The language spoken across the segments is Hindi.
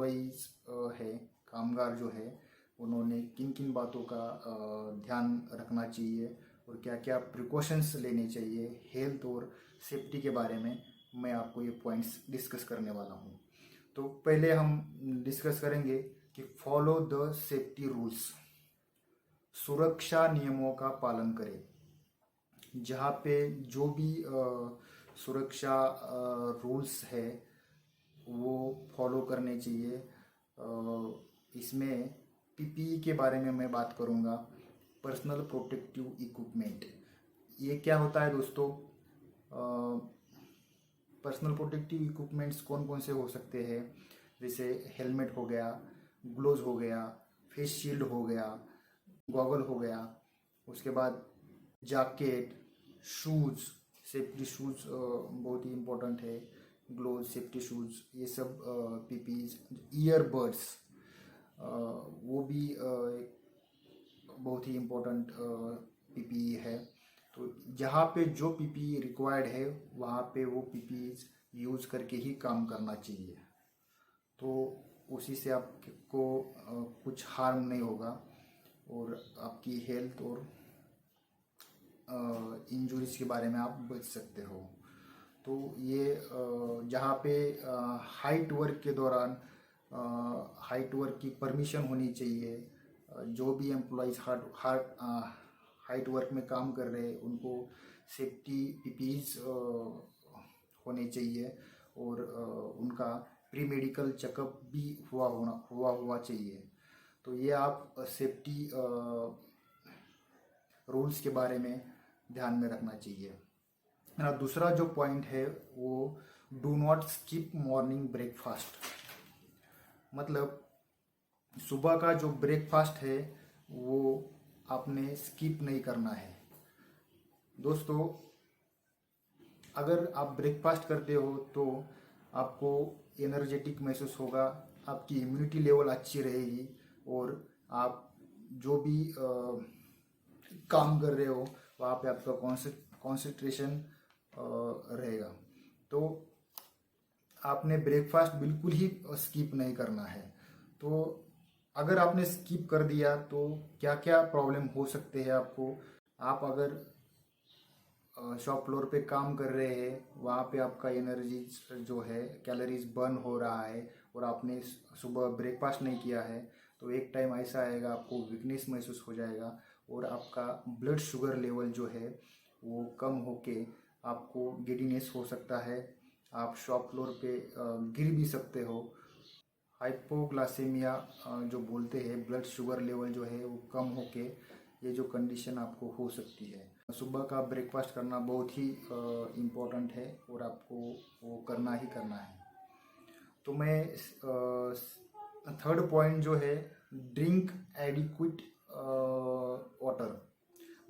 एम्प्लॉइज़ है, कामगार जो है, उन्होंने किन किन बातों का ध्यान रखना चाहिए और क्या क्या प्रिकॉशंस लेने चाहिए हेल्थ और सेफ्टी के बारे में मैं आपको ये पॉइंट्स डिस्कस करने वाला हूँ। तो पहले हम डिस्कस करेंगे कि फॉलो द सेफ्टी रूल्स, सुरक्षा नियमों का पालन करें। जहाँ पे जो भी सुरक्षा रूल्स है वो फॉलो करने चाहिए। इसमें पीपीई के बारे में मैं बात करूँगा, पर्सनल प्रोटेक्टिव इक्विपमेंट। ये क्या होता है दोस्तों? पर्सनल प्रोटेक्टिव इक्विपमेंट्स कौन कौन से हो सकते हैं? जैसे हेलमेट हो गया, ग्लोव्स हो गया, फेस शील्ड हो गया, गॉगल हो गया, उसके बाद जैकेट, शूज़, सेफ्टी शूज़ बहुत ही इम्पोर्टेंट है, ग्लोव, सेफ्टी शूज़, ये सब पीपीज। ईयरबड्स वो भी बहुत ही इम्पोर्टेंट पीपीई है। तो जहाँ पे जो पीपीई रिक्वायर्ड है वहाँ पे वो पीपीईज यूज़ करके ही काम करना चाहिए, तो उसी से आपको कुछ हार्म नहीं होगा और आपकी हेल्थ और इंजरीज के बारे में आप बच सकते हो। तो ये जहाँ पे हाइट वर्क के दौरान हाइट वर्क की परमिशन होनी चाहिए। जो भी एम्प्लॉइज़ हाइट वर्क में काम कर रहे हैं उनको सेफ्टी पीपीज होने चाहिए और उनका प्री मेडिकल चेकअप भी हुआ चाहिए। तो ये आप सेफ्टी रूल्स के बारे में ध्यान में रखना चाहिए। दूसरा जो पॉइंट है वो do not skip morning breakfast. मतलब सुबह का जो ब्रेकफास्ट है वो आपने स्किप नहीं करना है। दोस्तों, अगर आप ब्रेकफास्ट करते हो तो आपको एनर्जेटिक महसूस होगा, आपकी इम्यूनिटी लेवल अच्छी रहेगी और आप जो भी काम कर रहे हो वहाँ पे आपका कॉन्सेंट्रेशन रहेगा। तो आपने ब्रेकफास्ट बिल्कुल ही स्किप नहीं करना है। तो अगर आपने स्किप कर दिया तो क्या क्या प्रॉब्लम हो सकते हैं आपको? आप अगर शॉप फ्लोर पे काम कर रहे हैं, वहाँ पे आपका एनर्जी जो है, कैलोरीज बर्न हो रहा है और आपने सुबह ब्रेकफास्ट नहीं किया है, तो एक टाइम ऐसा आएगा आपको वीकनेस महसूस हो जाएगा और आपका ब्लड शुगर लेवल जो है वो कम होके आपको गिडीनेस हो सकता है। आप शॉप फ्लोर पे गिर भी सकते हो। हाइपोग्लाइसेमिया जो बोलते हैं, ब्लड शुगर लेवल जो है वो कम होके ये जो कंडीशन आपको हो सकती है। सुबह का ब्रेकफास्ट करना बहुत ही इम्पोर्टेंट है और आपको वो करना ही करना है। तो मैं थर्ड पॉइंट जो है, ड्रिंक एडिक्वेट वाटर,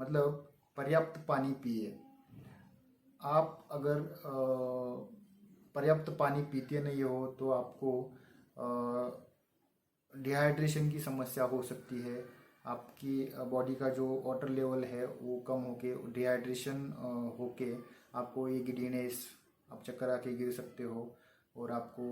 मतलब पर्याप्त पानी पिए। आप अगर पर्याप्त पानी पीते नहीं हो तो आपको डिहाइड्रेशन की समस्या हो सकती है। आपकी बॉडी का जो वाटर लेवल है वो कम होके डिहाइड्रेशन होके आपको ये गिडीनेस, आप चक्कर आके गिर सकते हो और आपको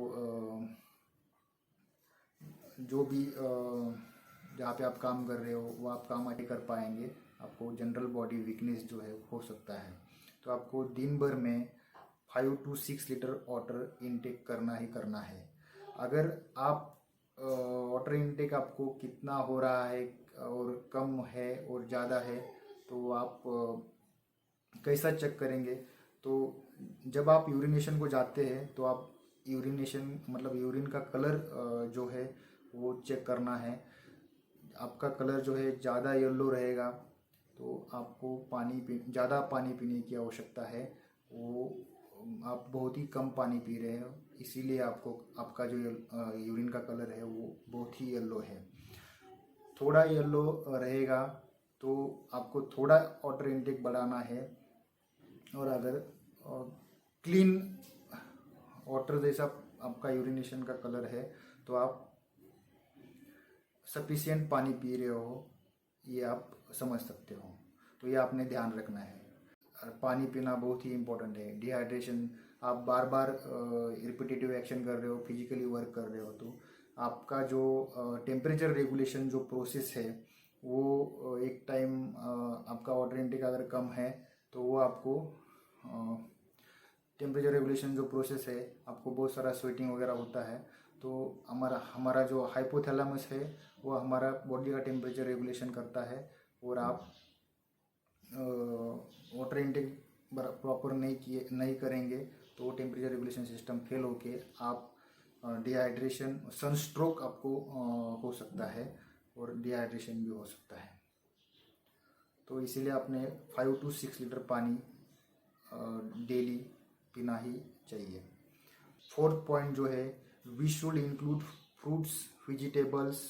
जो भी जहाँ पे आप काम कर रहे हो वो आप काम आगे कर पाएंगे, आपको जनरल बॉडी वीकनेस जो है हो सकता है। तो आपको दिन भर में 5 to 6 लीटर वाटर इनटेक करना ही करना है। अगर आप वाटर इनटेक आपको कितना हो रहा है और कम है और ज़्यादा है तो आप कैसा चेक करेंगे? तो जब आप यूरिनेशन को जाते हैं तो आप यूरिनेशन मतलब यूरिन का कलर जो है वो चेक करना है। आपका कलर जो है ज़्यादा येलो रहेगा तो आपको ज़्यादा पानी पीने की आवश्यकता है। वो आप बहुत ही कम पानी पी रहे हो, इसीलिए आपका जो यूरिन का कलर है वो बहुत ही येलो है। थोड़ा येलो रहेगा तो आपको थोड़ा वाटर इनटेक बढ़ाना है। और अगर क्लीन वाटर जैसा आपका यूरिनेशन का कलर है तो आप सफिशिएंट पानी पी रहे हो, ये आप समझ सकते हो। तो ये आपने ध्यान रखना है। पानी पीना बहुत ही इम्पोर्टेंट है। डिहाइड्रेशन, आप बार बार रिपीटेटिव एक्शन कर रहे हो, फिजिकली वर्क कर रहे हो तो आपका जो टेम्परेचर रेगुलेशन जो प्रोसेस है वो एक टाइम आपका वाटर इनटेक अगर कम है तो वो आपको टेम्परेचर रेगुलेशन जो प्रोसेस है, आपको बहुत सारा स्वेटिंग वगैरह होता है, तो हमारा हमारा जो हाइपोथैलेमस है वो हमारा बॉडी का टेम्परेचर रेगुलेशन करता है। और आप वाटर इनटेक प्रॉपर नहीं करेंगे तो वो टेम्परेचर रेगुलेशन सिस्टम फेल होके आप डिहाइड्रेशन, सनस्ट्रोक आपको हो सकता है और डिहाइड्रेशन भी हो सकता है। तो इसीलिए आपने 5 to 6 लीटर पानी डेली पीना ही चाहिए। फोर्थ पॉइंट जो है, we should include fruits vegetables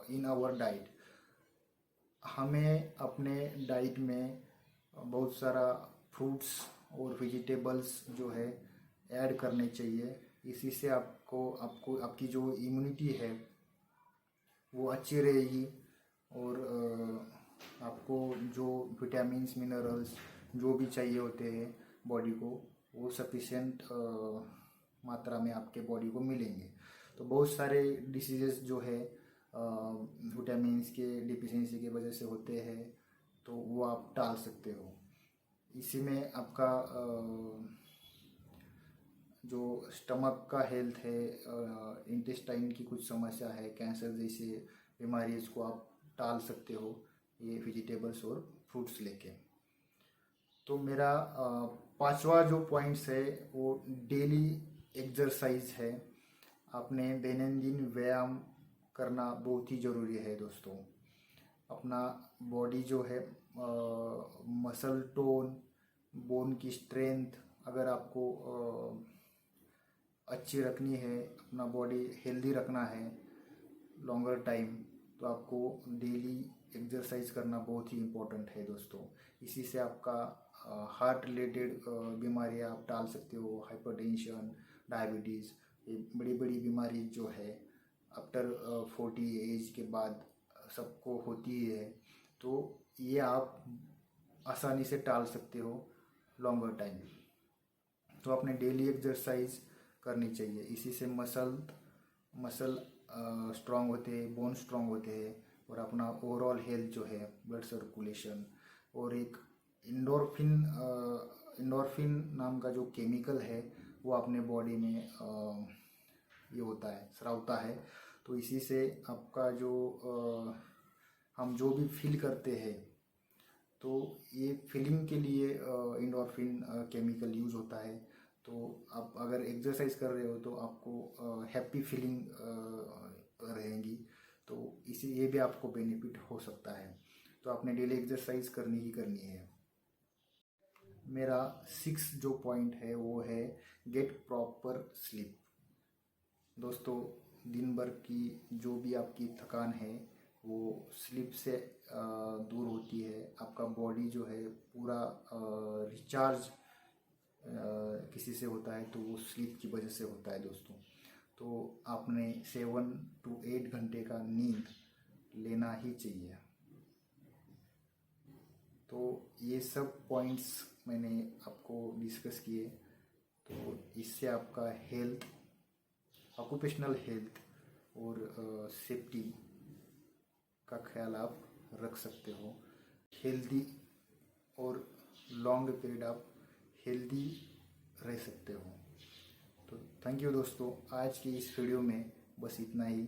in our diet. हमें अपने डाइट में बहुत सारा फ्रूट्स और वेजिटेबल्स जो है ऐड करने चाहिए। इसी से आपकी जो इम्यूनिटी है वो अच्छी रहेगी और आपको जो विटामिन्स मिनरल्स जो भी चाहिए होते हैं बॉडी को, वो सफिशिएंट मात्रा में आपके बॉडी को मिलेंगे। तो बहुत सारे डिसीजेस जो है विटामिन्स के डिफिशियंसी की वजह से होते हैं, तो वो आप टाल सकते हो। इसी में आपका जो स्टमक का हेल्थ है, इंटेस्टाइन की कुछ समस्या है, कैंसर जैसी बीमारी, इसको आप टाल सकते हो ये वेजिटेबल्स और फ्रूट्स लेके। तो मेरा पांचवा जो पॉइंट्स है वो डेली एक्सरसाइज है। आपने दैनंदिन व्यायाम करना बहुत ही ज़रूरी है दोस्तों। अपना बॉडी जो है मसल टोन, बोन की स्ट्रेंथ अगर आपको अच्छी रखनी है, अपना बॉडी हेल्दी रखना है लॉन्गर टाइम, तो आपको डेली एक्सरसाइज करना बहुत ही इम्पोर्टेंट है दोस्तों। इसी से आपका हार्ट रिलेटेड बीमारियां आप टाल सकते हो। हाइपरटेंशन, डायबिटीज़, ये बड़ी बड़ी बीमारी जो है आफ्टर 40 एज के बाद सबको होती है, तो ये आप आसानी से टाल सकते हो लॉन्गर टाइम। तो आपने डेली एक्सरसाइज करनी चाहिए। इसी से मसल स्ट्रांग होते हैं, बोन स्ट्रांग होते हैं और अपना ओवरऑल हेल्थ जो है, ब्लड सर्कुलेशन और एक इंडोर्फिन नाम का जो केमिकल है वो अपने बॉडी में ये होता है, स्रावता है। तो इसी से आपका जो हम जो भी फील करते हैं, तो ये फीलिंग के लिए इंडोर्फिन केमिकल यूज होता है। तो आप अगर एक्सरसाइज कर रहे हो तो आपको हैप्पी फीलिंग रहेगी, तो इसी ये भी आपको बेनिफिट हो सकता है। तो आपने डेली एक्सरसाइज करनी ही करनी है। मेरा 6 जो पॉइंट है वो है गेट प्रॉपर स्लीप। दोस्तों, दिन भर की जो भी आपकी थकान है वो स्लीप से दूर होती है। आपका बॉडी जो है पूरा रिचार्ज किसी से होता है तो वो स्लीप की वजह से होता है दोस्तों। तो आपने 7 to 8 घंटे का नींद लेना ही चाहिए। तो ये सब पॉइंट्स मैंने आपको डिस्कस किए, तो इससे आपका हेल्थ, ऑक्यूपेशनल हेल्थ और सेफ्टी का ख्याल आप रख सकते हो। हेल्दी और लॉन्ग पीरियड आप हेल्दी रह सकते हो। तो थैंक यू दोस्तों, आज की इस वीडियो में बस इतना ही।